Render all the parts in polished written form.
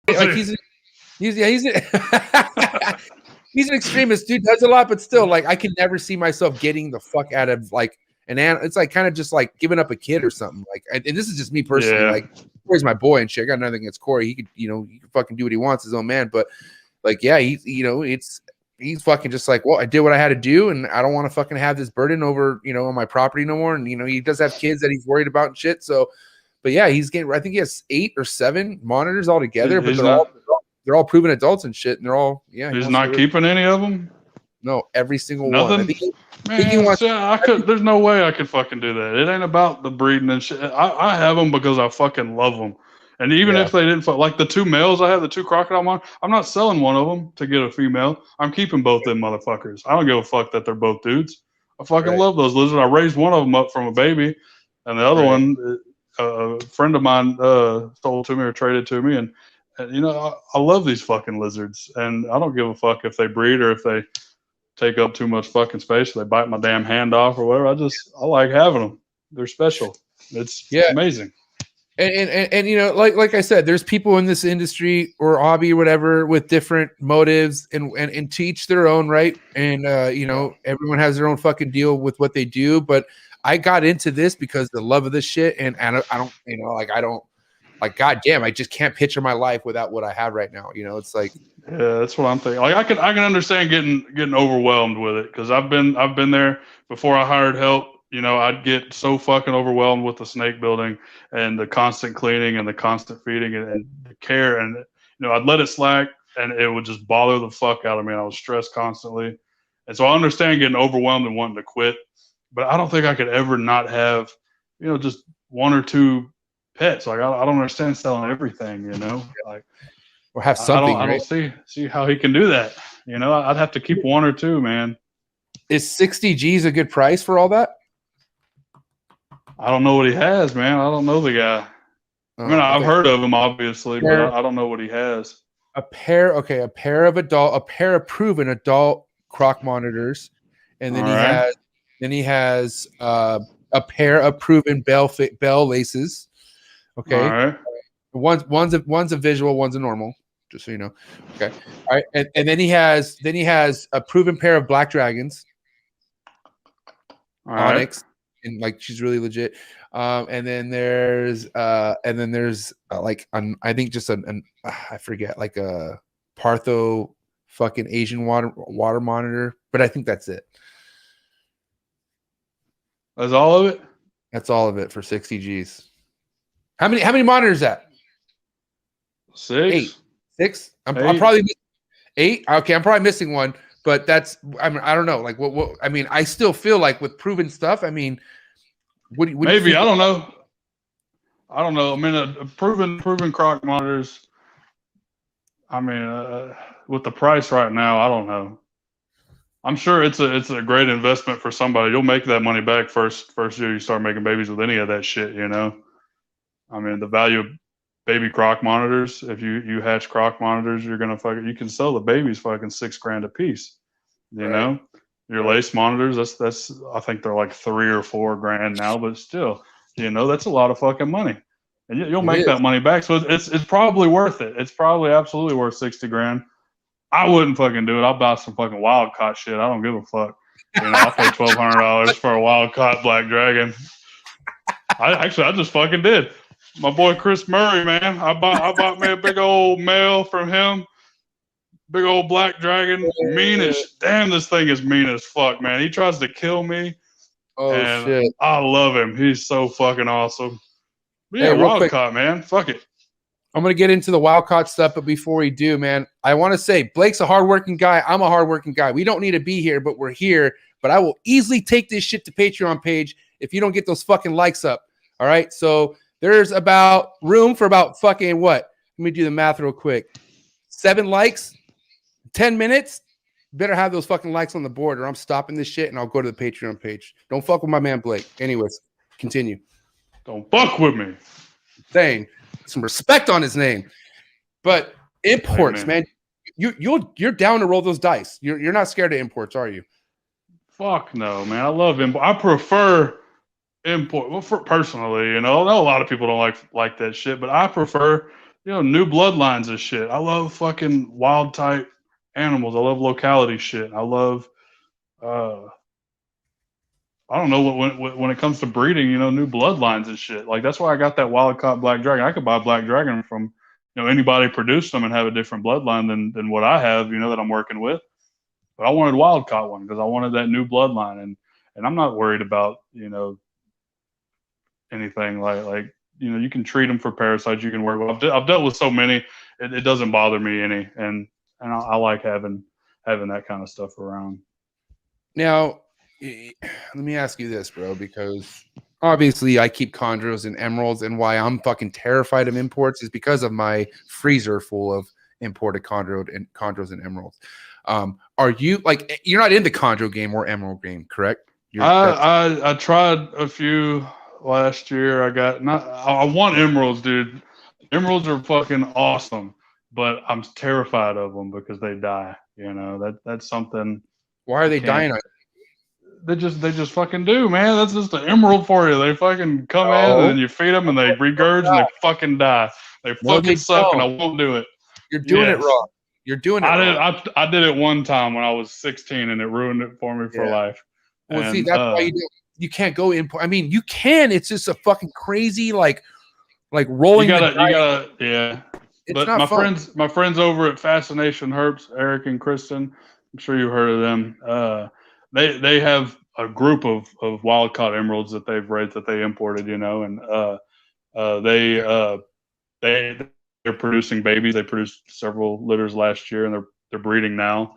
like he's he's an extremist, dude. Does a lot, but still, like I can never see myself getting the fuck out of like an animal. It's like kind of just like giving up a kid or something. Like, and this is just me personally. Like, Corey's my boy and shit. I got nothing against Corey. He could, he could fucking do what he wants, his own man. But like, yeah, he's fucking just like, well, I did what I had to do, and I don't want to fucking have this burden over, on my property no more. And he does have kids that he's worried about and shit. So, but yeah, he's getting. I think he has 8 or 7 monitors altogether, but they're all proven adults and shit, and they're all He's not keeping any of them. No, every single one. I think there's no way I could fucking do that. It ain't about the breeding and shit. I have them because I fucking love them. And even if they didn't, like the 2 males I have, the 2 crocodile monitors, I'm not selling one of them to get a female. I'm keeping both them motherfuckers. I don't give a fuck that they're both dudes. I fucking love those lizards. I raised one of them up from a baby, and the other one, a friend of mine sold to me or traded to me, and I love these fucking lizards, and I don't give a fuck if they breed or if they take up too much fucking space, or they bite my damn hand off or whatever. I like having them. They're special. It's amazing. And like I said, there's people in this industry or hobby or whatever with different motives and to each their own, right? And everyone has their own fucking deal with what they do. But I got into this because the love of this shit, and I don't goddamn, I just can't picture my life without what I have right now. It's like, yeah, that's what I'm thinking. Like I can understand getting overwhelmed with it, because I've been there before I hired help. I'd get so fucking overwhelmed with the snake building and the constant cleaning and the constant feeding and the care, and I'd let it slack and it would just bother the fuck out of me, and I was stressed constantly. And so I understand getting overwhelmed and wanting to quit, but I don't think I could ever not have just 1 or 2 pets. Like I don't understand selling everything, like, or have something. I don't see how he can do that. I'd have to keep 1 or 2, man. Is 60 G's a good price for all that? I don't know what he has, man. I don't know the guy. I've heard of him, obviously, but I don't know what he has. A pair of proven adult croc monitors, and then he has a pair of proven bell laces. Okay. All right. One's a visual, one's a normal, just so you know. Okay. All right. And then he has a proven pair of black dragons. All Onyx. Right. And like she's really legit. And then there's like I think just I forget, like a Partho fucking Asian water monitor, but I think that's it. That's all of it? That's all of it for 60 G's. How many monitors is that? 6. 8. 6? I'm probably 8. Okay, I'm probably missing one, but that's, I don't know. Like what I mean, I still feel like with proven stuff, I mean, what do maybe you I don't know. I mean, a proven croc monitors. I mean, with the price right now, I don't know. I'm sure it's a great investment for somebody. You'll make that money back first year you start making babies with any of that shit. I mean, the value of baby croc monitors. If you hatch croc monitors, you're gonna you can sell the babies fucking $6,000 a piece. You know, your lace monitors. That's I think they're like $3,000 or $4,000 now, but still, that's a lot of fucking money, and you'll make that money back. So it's probably worth it. It's probably absolutely worth $60,000. I wouldn't fucking do it. I'll buy some fucking wild caught shit. I don't give a fuck. I'll pay $1,200 for a wild caught black dragon. I just fucking did. My boy Chris Murray, man. I bought me a big old male from him. Big old black dragon. Mean as damn, this thing is mean as fuck, man. He tries to kill me. Oh shit. I love him. He's so fucking awesome. But yeah, wild caught, man. Fuck it. I'm going to get into the wild caught stuff, but before we do, man, I want to say Blake's a hardworking guy. I'm a hardworking guy. We don't need to be here, but we're here. But I will easily take this shit to Patreon page if you don't get those fucking likes up. All right? So there's about room for about fucking what? Let me do the math real quick. 7 likes, 10 minutes. Better have those fucking likes on the board or I'm stopping this shit and I'll go to the Patreon page. Don't fuck with my man Blake. Anyways, continue. Don't fuck with me. Saying some respect on his name. But imports, man, you're down to roll those dice. You're not scared of imports, are you? Fuck no, man. I love import. I prefer import. Well, personally, I know a lot of people don't like that shit, but I prefer new bloodlines and shit. I love fucking wild type animals. I love locality shit. I love, I don't know when it comes to breeding, new bloodlines and shit. Like that's why I got that wild caught black dragon. I could buy a black dragon from, anybody produce them and have a different bloodline than what I have, that I'm working with. But I wanted wild caught one because I wanted that new bloodline, and I'm not worried about, anything like you can treat them for parasites. You can work with. I've dealt with so many. It doesn't bother me any, and I like having that kind of stuff around. Now, let me ask you this, bro, because obviously I keep chondros and emeralds, and why I'm fucking terrified of imports is because of my freezer full of imported chondros and emeralds. Are you like, you're not in the chondro game or emerald game, correct? I tried a few last year. I want emeralds, dude. Emeralds are fucking awesome, but I'm terrified of them because they die. That's something. Why are they dying? They just fucking do, man. That's just an emerald for you. They fucking come in and then you feed them and they regurge and they fucking die. They fucking suck and I won't do it. You're doing it wrong. You're doing it wrong. I did it one time when I was 16 and it ruined it for me for life. Well, see, that's why you can't go import. I mean, you can. It's just a fucking crazy like rolling. You gotta, yeah. It's but not my friends over at Fascination Herps, Eric and Kristen, I'm sure you've heard of them. They have a group of wild caught emeralds that they've raised that they imported, and they're producing babies. They produced several litters last year, and they're breeding now.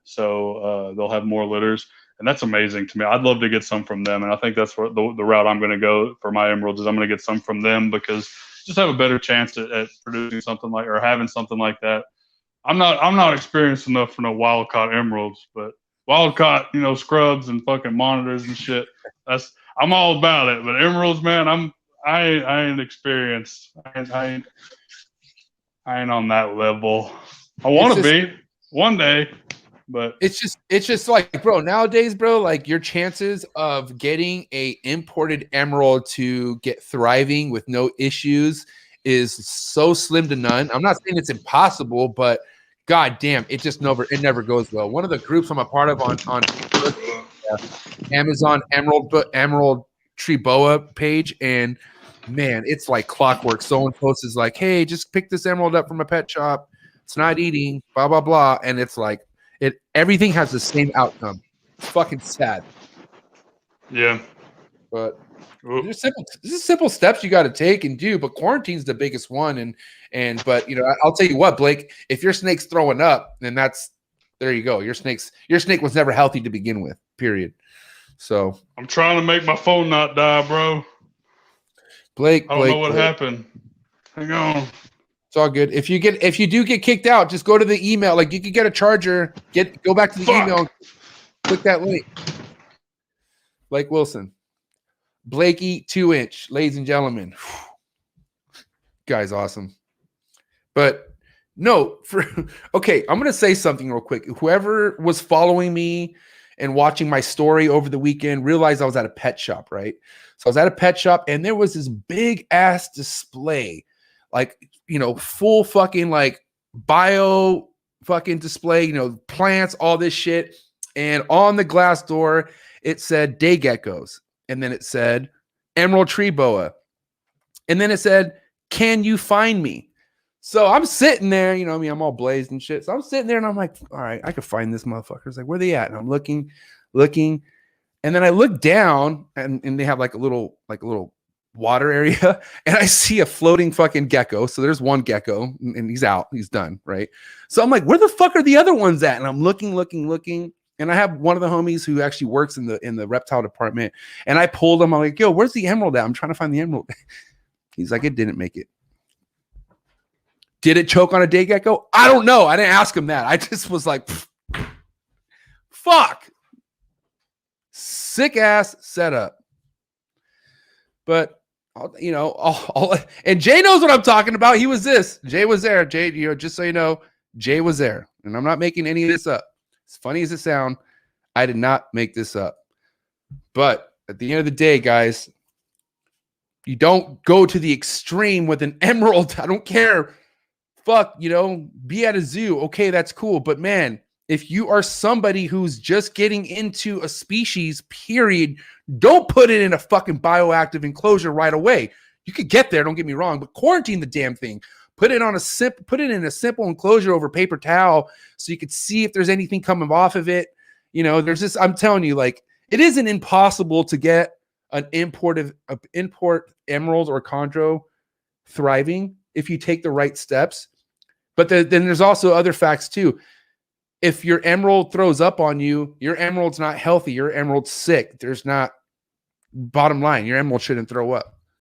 So they'll have more litters, and that's amazing to me. I'd love to get some from them, and I think that's what the route I'm going to go for my emeralds is I'm going to get some from them because just have a better chance at producing something or having something like that. I'm not experienced enough for no wild caught emeralds, but wild caught, scrubs and fucking monitors and shit. I'm all about it. But emeralds, man, I ain't experienced. I ain't on that level. I want to be one day, but it's just like, bro, nowadays, bro, like your chances of getting a imported emerald to get thriving with no issues is so slim to none. I'm not saying it's impossible, but god damn, it never goes well. One of the groups I'm a part of on Amazon Emerald Tree Boa page, and man, it's like clockwork. Someone posts like, hey, just pick this emerald up from a pet shop. It's not eating, blah blah blah, and it's like everything has the same outcome. It's fucking sad. Yeah, but there's simple steps you got to take and do. But quarantine's the biggest one, but I'll tell you what, Blake, if your snake's throwing up, then there you go. Your snake was never healthy to begin with. Period. So I'm trying to make my phone not die, bro. Blake, I don't know what happened. Hang on. It's all good. If you do get kicked out, just go to the email. Like you could get a charger. Go back to the email. Click that link. Blake Wilson, Blakey 2-inch, ladies and gentlemen. Guy's awesome. But no, okay, I'm gonna say something real quick. Whoever was following me and watching my story over the weekend realized I was at a pet shop, right? So I was at a pet shop and there was this big ass display, like, full fucking like bio fucking display, plants, all this shit. And on the glass door, it said day geckos. And then it said emerald tree boa. And then it said, can you find me? So I'm sitting there, I'm all blazed and shit. So I'm sitting there and I'm like, all right, I could find this motherfucker. It's like, where they at? And I'm looking. And then I look down and they have like a little water area. And I see a floating fucking gecko. So there's one gecko and he's out. He's done. Right. So I'm like, where the fuck are the other ones at? And I'm looking. And I have one of the homies who actually works in the reptile department. And I pulled him. I'm like, yo, where's the emerald at? I'm trying to find the emerald. He's like, it didn't make it. Did it choke on a day gecko? I don't know. I didn't ask him that. I just was like, fuck. Sick ass setup. But, and Jay knows what I'm talking about. He was this. Jay was there. Jay, just so you know, Jay was there. And I'm not making any of this up. As funny as it sounds, I did not make this up. But at the end of the day, guys, You don't go to the extreme with an emerald. I don't care. Fuck, be at a zoo. Okay, that's cool. But man, if you are somebody who's just getting into a species, period, don't put it in a fucking bioactive enclosure right away. You could get there, don't get me wrong, but quarantine the damn thing. Put it in a simple enclosure over paper towel so you could see if there's anything coming off of it. I'm telling you, like, it isn't impossible to get an import emerald or chondro thriving if you take the right steps. But then there's also other facts too. If your emerald throws up on you, your emerald's not healthy. Your emerald's sick. Bottom line, your emerald shouldn't throw up.